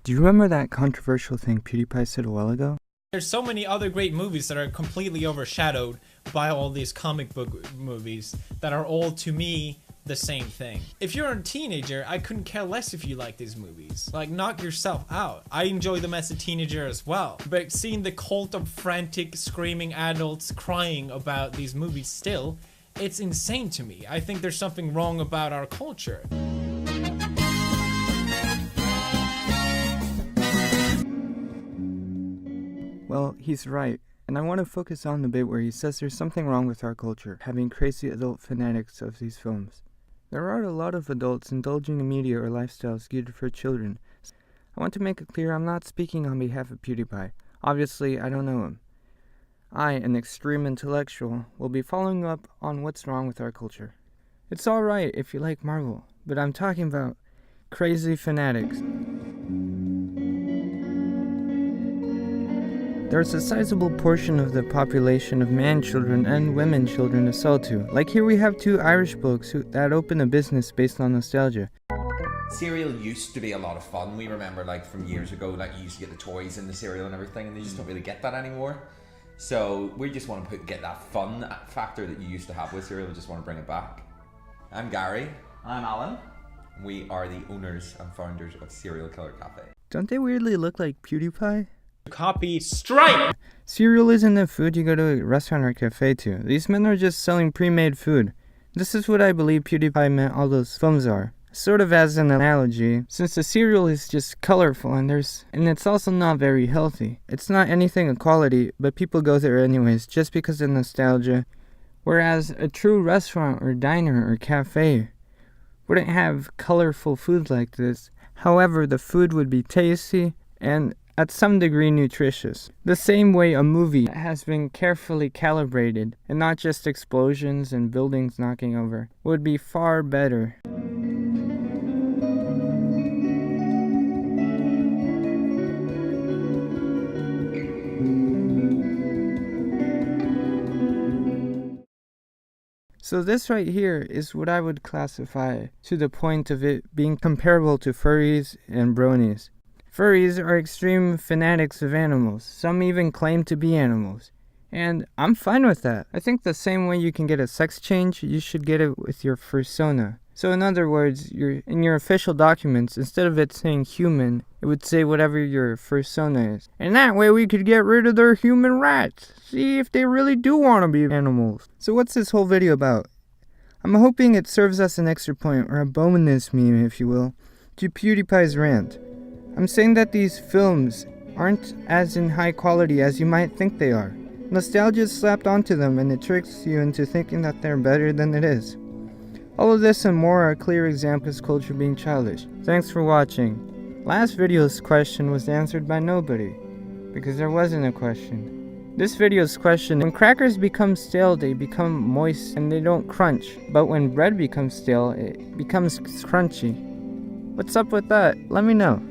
Do you remember that controversial thing PewDiePie said a while ago? There's so many other great movies that are completely overshadowed by all these comic book movies that are all, to me, the same thing. If you're a teenager, I couldn't care less if you like these movies. Like, knock yourself out. I enjoy them as a teenager as well. But seeing the cult of frantic, screaming adults crying about these movies still, it's insane to me. I think there's something wrong about our culture. Well, he's right, and I want to focus on the bit where he says there's something wrong with our culture, having crazy adult fanatics of these films. There are a lot of adults indulging in media or lifestyles geared for children. I want to make it clear I'm not speaking on behalf of PewDiePie. Obviously, I don't know him. I, an extreme intellectual, will be following up on what's wrong with our culture. It's alright if you like Marvel, but I'm talking about crazy fanatics. There's a sizable portion of the population of man-children and women-children to sell to. Like here we have two Irish blokes that open a business based on nostalgia. Cereal used to be a lot of fun. We remember, like, from years ago, like, you used to get the toys in the cereal and everything, and you just don't really get that anymore. So we just want to get that fun factor that you used to have with cereal. We just want to bring it back. I'm Gary. I'm Alan. We are the owners and founders of Serial Killer Cafe. Don't they weirdly look like PewDiePie? Copy strike! Cereal isn't a food you go to a restaurant or cafe to. These men are just selling pre-made food. This is what I believe PewDiePie meant all those films are. Sort of as an analogy, since the cereal is just colorful and it's also not very healthy. It's not anything of quality, but people go there anyways just because of nostalgia. Whereas a true restaurant or diner or cafe wouldn't have colorful food like this. However, the food would be tasty and at some degree nutritious. The same way a movie has been carefully calibrated and not just explosions and buildings knocking over would be far better. So this right here is what I would classify to the point of it being comparable to furries and bronies. Furries are extreme fanatics of animals. Some even claim to be animals. And I'm fine with that. I think the same way you can get a sex change, you should get it with your fursona. So in other words, in your official documents, instead of it saying human, it would say whatever your fursona is. And that way we could get rid of their human rights. See if they really do want to be animals. So what's this whole video about? I'm hoping it serves as an extra point, or a bonus meme if you will, to PewDiePie's rant. I'm saying that these films aren't as in high quality as you might think they are. Nostalgia is slapped onto them and it tricks you into thinking that they're better than it is. All of this and more are clear examples of culture being childish. Thanks for watching. Last video's question was answered by nobody, because there wasn't a question. This video's question: when crackers become stale, they become moist and they don't crunch. But when bread becomes stale, it becomes crunchy. What's up with that? Let me know.